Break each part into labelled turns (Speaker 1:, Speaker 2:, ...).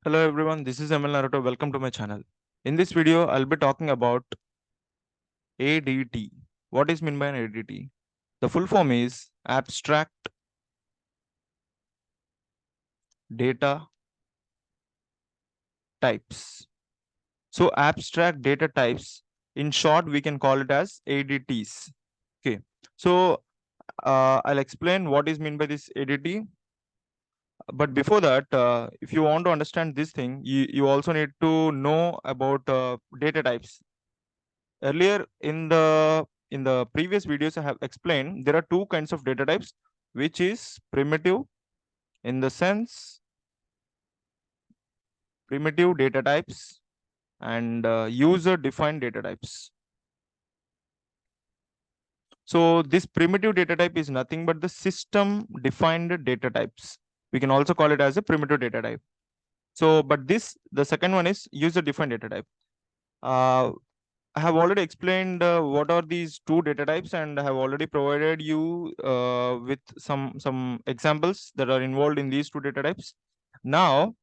Speaker 1: Hello everyone, this is ML Naruto. Welcome to my channel. In this video, I'll be talking about ADT. What is meant by an ADT? The full form is Abstract Data Types. So abstract data types, in short, we can call it as ADTs. Okay. So I'll explain what is meant by this ADT. But before that, if you want to understand this thing, you also need to know about data types. Earlier in the previous videos I have explained there are two kinds of data types, which is primitive, in the sense primitive data types and user defined data types. So this primitive data type is nothing but the system defined data types. We can also call it as a primitive data type. So but the second one is user defined data type. I have already explained what are these two data types, and I have already provided you with some examples that are involved in these two data types. Now,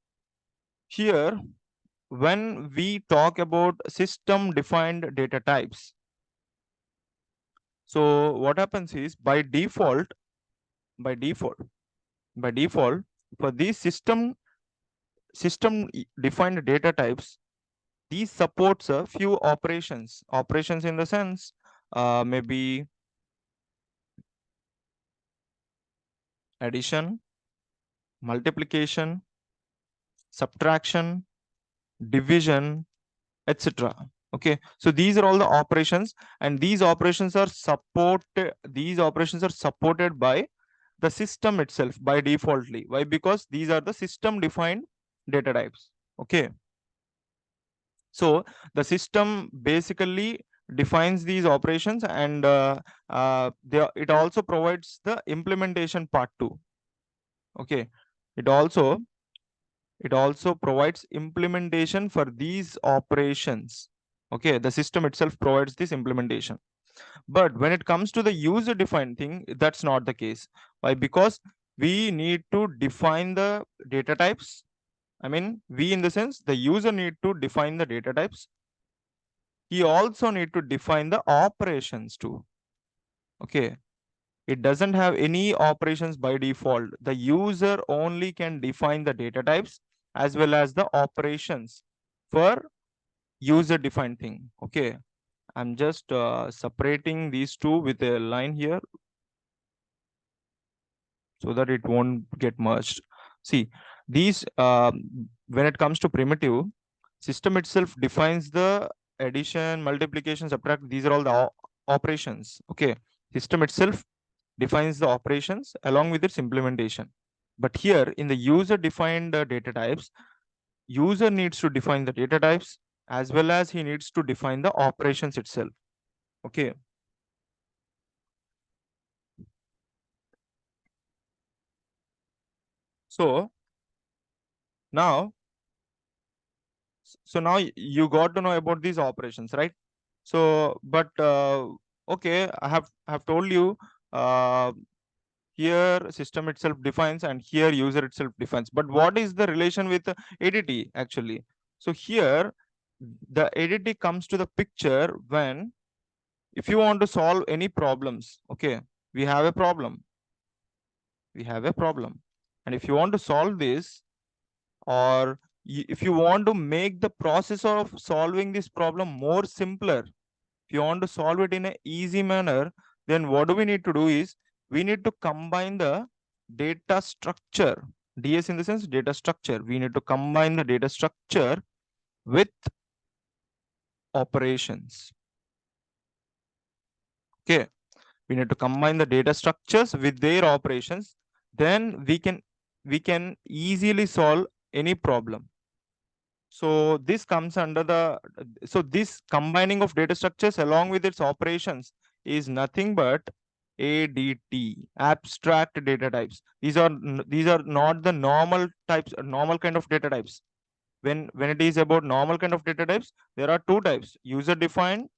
Speaker 1: here, when we talk about system-defined data types, so what happens is by default, by default, by default, for these system-defined data types, these supports a few operations in the sense maybe addition, multiplication, subtraction, division, etc. Okay, so these are all the operations, and these operations are supported by the system itself by defaultly. Why? Because these are the system defined data types. Okay, so the system basically defines these operations, and it also provides the implementation part too. Okay, it also provides implementation for these operations. Okay, the system itself provides this implementation. But when it comes to the user defined thing, that's not the case. Why? Because we need to define the data types. I mean, we in the sense the user need to define the data types. He also need to define the operations too. Okay, it doesn't have any operations by default. The user only can define the data types as well as the operations for user defined thing. Okay, I'm just separating these two with a line here so that it won't get merged. See, these when it comes to primitive, system itself defines the addition, multiplication, subtract. These are all the operations. Okay, system itself defines the operations along with its implementation. But here in the user defined data types, user needs to define the data types as well as he needs to define the operations itself. Okay. So now, you got to know about these operations, right? So, but okay, I have told you here system itself defines and here user itself defines. But what is the relation with ADT actually? So here the ADT comes to the picture when if you want to solve any problems. Okay, we have a problem. We have a problem. And if you want to solve this, or if you want to make the process of solving this problem more simpler, if you want to solve it in an easy manner, then what do we need to do is we need to combine the data structure. DS in the sense data structure. We need to combine the data structure with operations. Okay, we need to combine the data structures with their operations. Then we can easily solve any problem. So this comes under the, so this combining of data structures along with its operations is nothing but ADT, abstract data types. These are not the normal types, normal kind of data types. When it is about normal kind of data types, there are two types: user defined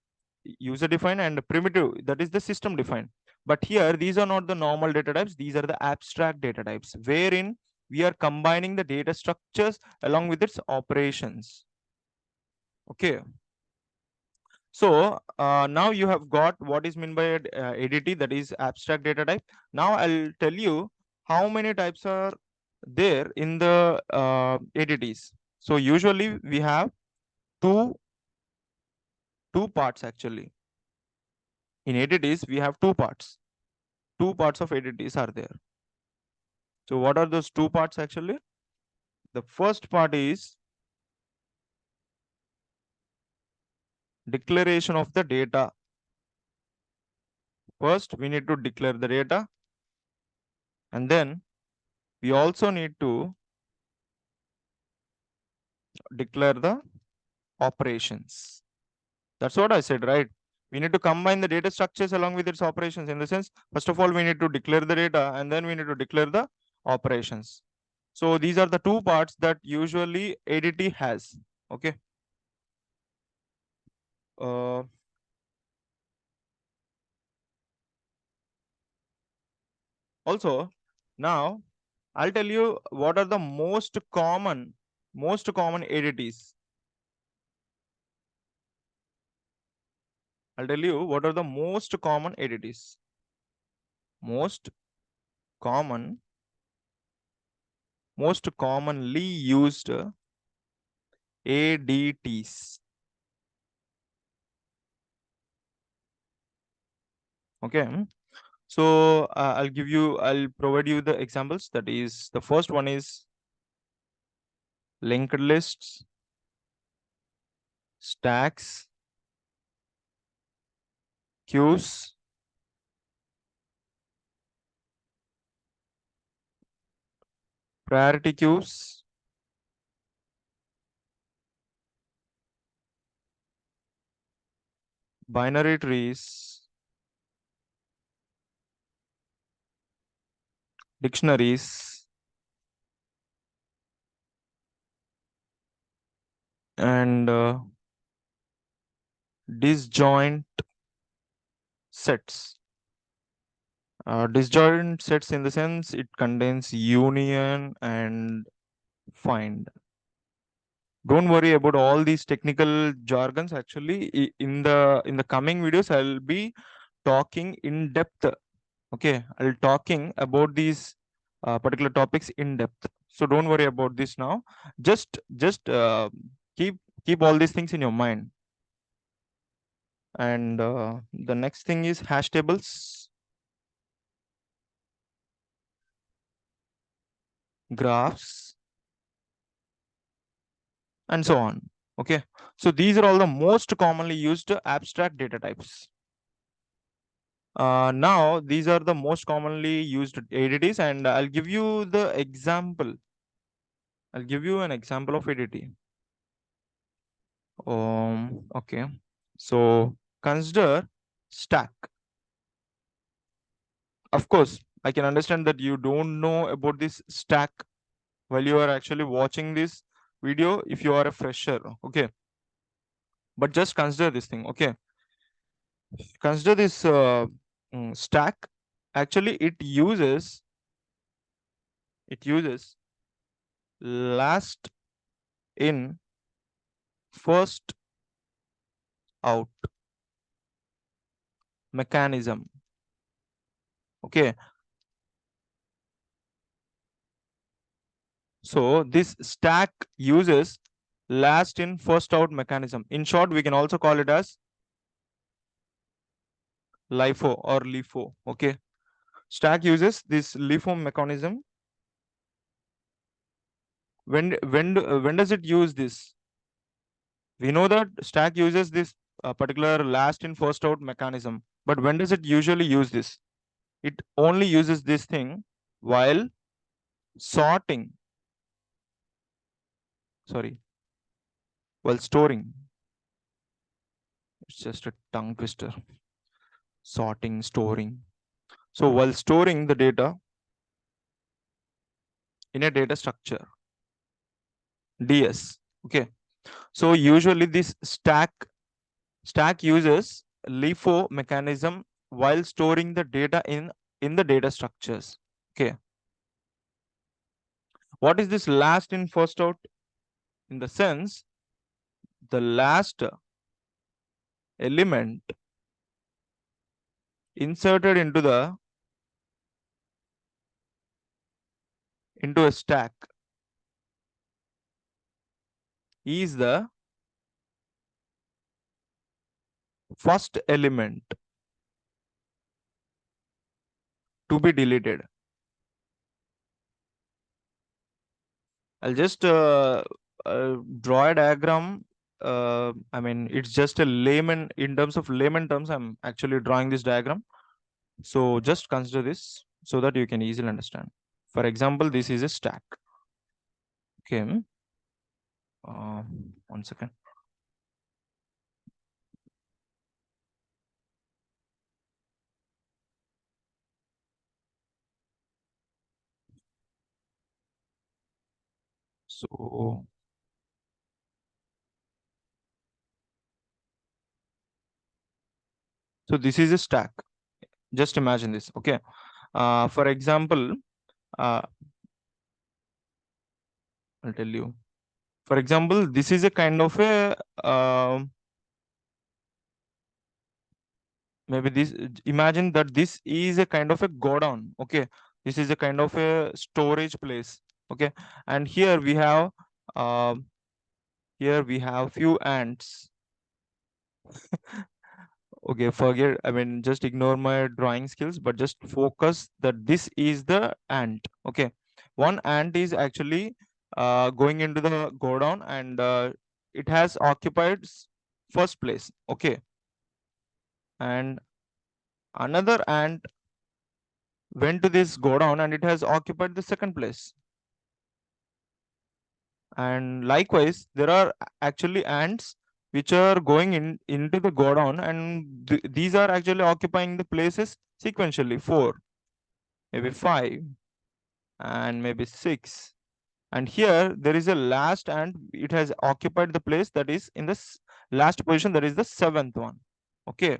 Speaker 1: and primitive, that is the system defined. But here these are not the normal data types, these are the abstract data types, wherein We are combining the data structures along with its operations. Okay. So now you have got what is meant by ADT, that is abstract data type. Now I'll tell you how many types are there in the ADTs. So usually we have two two parts actually. In ADTs we have two parts. Two parts of ADTs are there. So what are those two parts actually? The first part is declaration of the data. First we need to declare the data, and then we also need to declare the operations. That's what I said, right? We need to combine the data structures along with its operations. In the sense, first of all, we need to declare the data, and then we need to declare the operations. So these are the two parts that usually ADT has. Okay. Uh, Also, now I'll tell you what are the most common ADTs. I'll tell you what are the most common ADTs. Most common, most commonly used ADTs. Okay. So I'll provide you the examples. That is, the first one is linked lists, stacks, queues, priority queues, binary trees, dictionaries, and disjoint sets. Disjoint sets in the sense it contains union and find. Don't worry about all these technical jargons. Actually, in the coming videos, I'll be talking in depth. Okay, I'll talking about these particular topics in depth. So don't worry about this now. Just keep keep all these things in your mind. And the next thing is hash tables, graphs, and so on. Okay, so these are all the most commonly used abstract data types. Now these are the most commonly used ADTs, and I'll give you the example. I'll give you an example of ADT. Okay. So consider stack. Of course, I can understand that you don't know about this stack while you are actually watching this video if you are a fresher. Okay. But just consider this thing. Okay. Consider this stack. Actually, it uses last in, first out mechanism. Okay. So this stack uses last in first out mechanism. In short, we can also call it as LIFO or LIFO. Okay. Stack uses this LIFO mechanism. When does it use this? We know that stack uses this particular last in first out mechanism. But when does it usually use this? It only uses this thing while sorting. Sorry, while storing. It's just a tongue twister. Sorting, storing. So while storing the data in a data structure, DS. Okay. So usually this stack uses LIFO mechanism while storing the data in the data structures. Okay. What is this last in first out? In the sense, the last element inserted into a stack is the first element to be deleted. I'll just draw a diagram. I mean, it's just a layman, in terms of layman terms, I'm actually drawing this diagram. So just consider this so that you can easily understand. For example, this is a stack. Okay. 1 second. So this is a stack. Just imagine this. Okay. For example, uh, I'll tell you. For example, this is a kind of a maybe this. Imagine that this is a kind of a godown. Okay, this is a kind of a storage place. Okay, and uh, here we have few ants. Okay, forget. I mean, just ignore my drawing skills, but just focus that this is the ant. Okay, one ant is actually going into the godown, and it has occupied first place. Okay, and another ant went to this godown and it has occupied the second place. And likewise, there are actually ants which are going into the godown, and these are actually occupying the places sequentially, 4, maybe 5, and maybe 6. And here there is a last ant, it has occupied the place that is in the last position, that is the 7th one. Okay,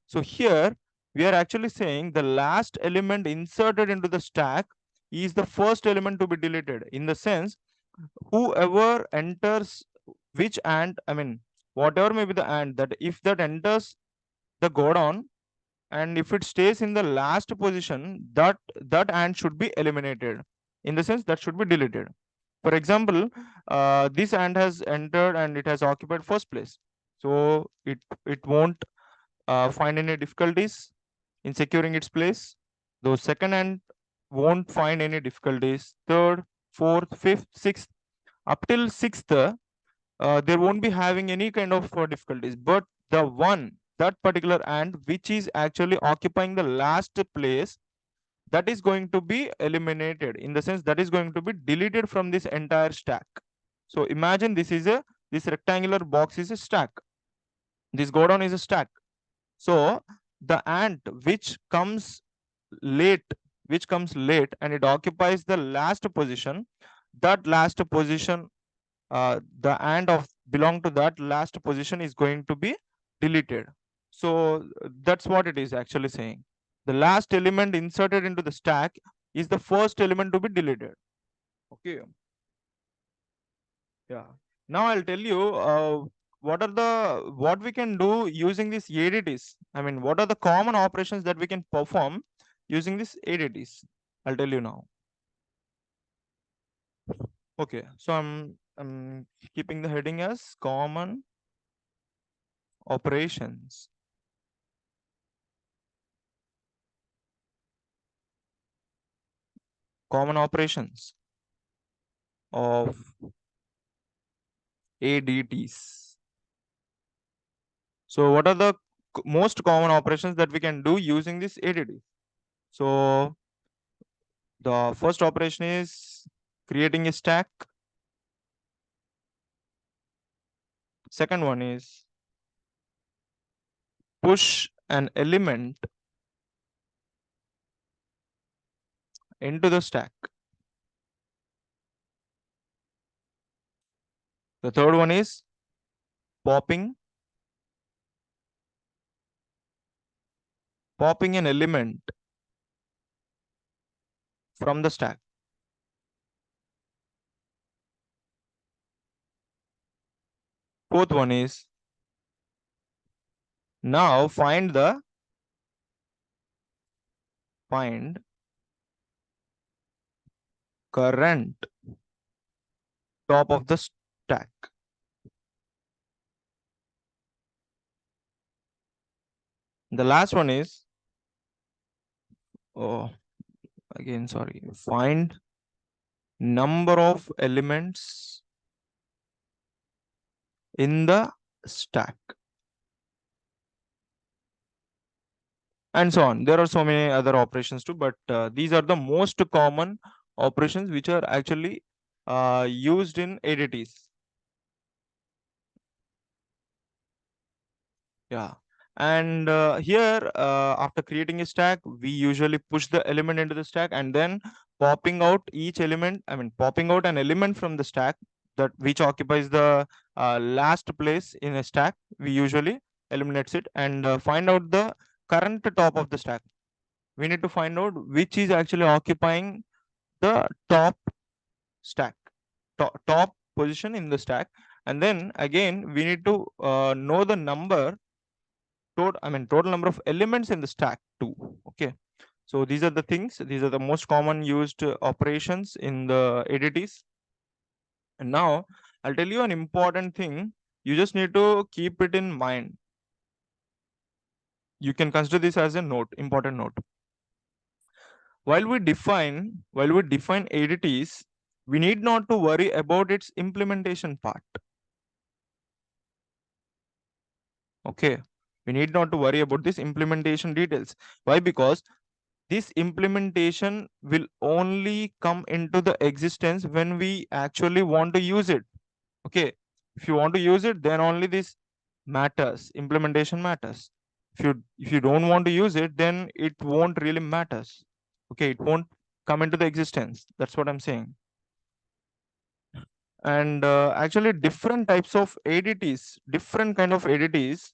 Speaker 1: so here we are actually saying the last element inserted into the stack is the first element to be deleted, in the sense, whoever enters which ant, I mean, whatever may be the ant, that if that enters the godown, and if it stays in the last position, that ant should be eliminated, in the sense that should be deleted. For example, this ant has entered and it has occupied first place, so it won't find any difficulties in securing its place. Though second ant won't find any difficulties. Third, fourth, fifth, sixth, up till sixth, there won't be having any kind of difficulties. But the one, that particular ant which is actually occupying the last place, that is going to be eliminated, in the sense that is going to be deleted from this entire stack. So imagine this rectangular box is a stack. This godown is a stack. So the ant late, which comes late and it occupies the last position, that last position, the ant of belong to that last position is going to be deleted. So that's what it is actually saying. The last element inserted into the stack is the first element to be deleted. Okay. Yeah. Now I'll tell you what we can do using these ADTs. I mean, what are the common operations that we can perform using these ADTs? I'll tell you now. Okay, so I'm keeping the heading as common operations. Common operations of ADTs. So what are the most common operations that we can do using this ADT? So the first operation is creating a stack. Second one is push an element into the stack. The third one is popping an element from the stack. Fourth one is, now find current top of the stack. The last one is, oh, again, sorry, find number of elements in the stack, and so on. There are so many other operations too, but these are the most common operations which are actually used in ADTs. Yeah. And here, after creating a stack, we usually push the element into the stack and then popping out each element, I mean, popping out an element from the stack that which occupies the last place in a stack. We usually eliminates it and find out the current top of the stack. We need to find out which is actually occupying the top stack, top position in the stack. And then again, we need to know the number total number of elements in the stack too. Okay, so these are the things, these are the most common used operations in the ADTs. And now I'll tell you an important thing, you just need to keep it in mind. You can consider this as a note, important note. While we define ADTs, we need not to worry about its implementation part. Okay, we need not to worry about this implementation details. Why? Because this implementation will only come into the existence when we actually want to use it. Okay, if you want to use it, then only this matters, implementation matters. If you don't want to use it, then it won't really matters. Okay, it won't come into the existence. That's what I'm saying. And actually different types of ADTs, different kind of ADTs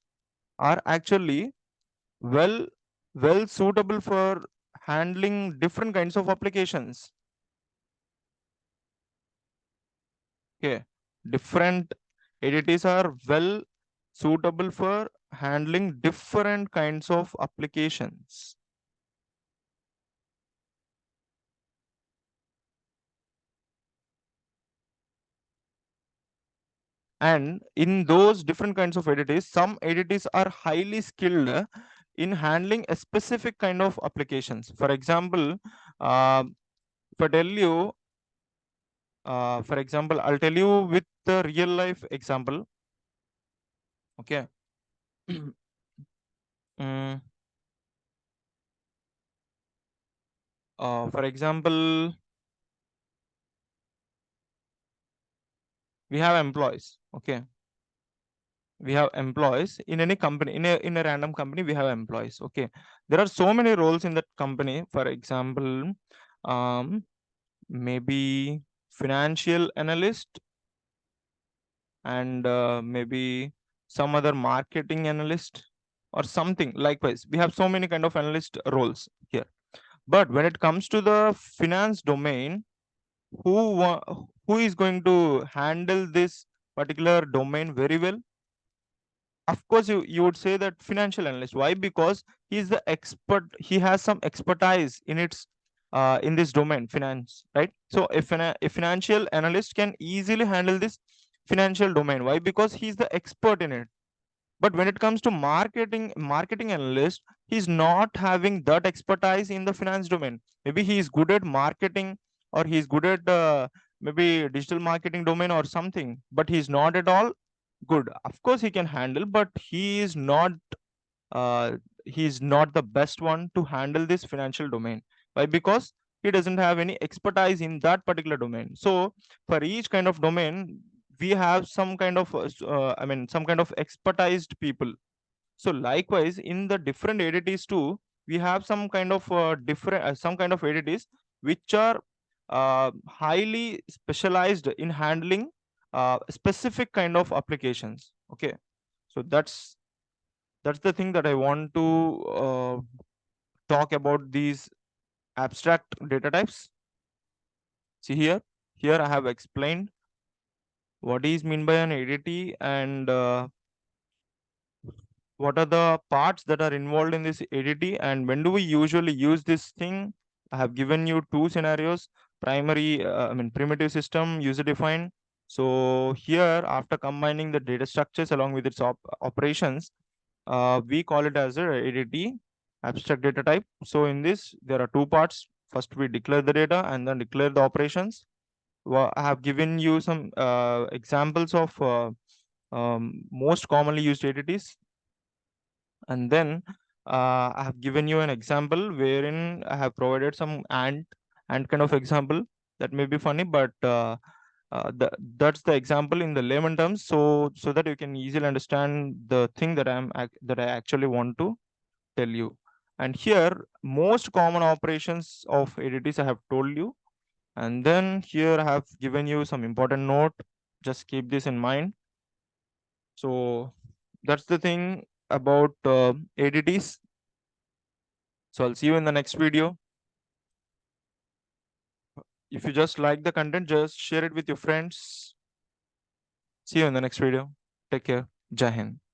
Speaker 1: are actually well well suitable for handling different kinds of applications. Okay, different ADTs are well suitable for handling different kinds of applications. And in those different kinds of ADTs, some ADTs are highly skilled in handling a specific kind of applications. For example, uh, if I tell you, for example, I'll tell you with the real life example. Okay. Mm, for example, we have employees. Okay, we have employees in any company, in a random company. We have employees. Okay, there are so many roles in that company. For example, um, maybe financial analyst, and maybe some other marketing analyst or something. Likewise, we have so many kind of analyst roles here. But when it comes to the finance domain, who is going to handle this particular domain very well? Of course, you would say that financial analyst. Why? Because he is the expert, he has some expertise in its in this domain, finance, right? So if a financial analyst can easily handle this financial domain. Why? Because he's the expert in it. But when it comes to marketing analyst, he's not having that expertise in the finance domain. Maybe he is good at marketing, or he's good at maybe digital marketing domain or something, but he's not at all good. Of course he can handle, but uh, he is not the best one to handle this financial domain. Why? Because he doesn't have any expertise in that particular domain. So for each kind of domain, we have some kind of some kind of expertised people. So likewise, in the different ADTs too, we have some kind of different some kind of ADTs which are highly specialized in handling specific kind of applications. Okay, so that's the thing that I want to talk about these abstract data types. See here, I have explained what is mean by an ADT, and what are the parts that are involved in this ADT, and when do we usually use this thing. I have given you two scenarios: primary, primitive system, user defined. So here, after combining the data structures along with its operations, we call it as a ADT, abstract data type. So in this, there are two parts. First, we declare the data and then declare the operations. I have given you some examples of most commonly used ADTs, and then I have given you an example wherein I have provided some and kind of example that may be funny, but that's the example in the layman terms, so that you can easily understand the thing that that I actually want to tell you. And here, most common operations of ADTs I have told you, and then here I have given you some important note. Just keep this in mind. So that's the thing about ADTs. So I'll see you in the next video. If you just like the content, just share it with your friends. See you in the next video. Take care. Jai Hind.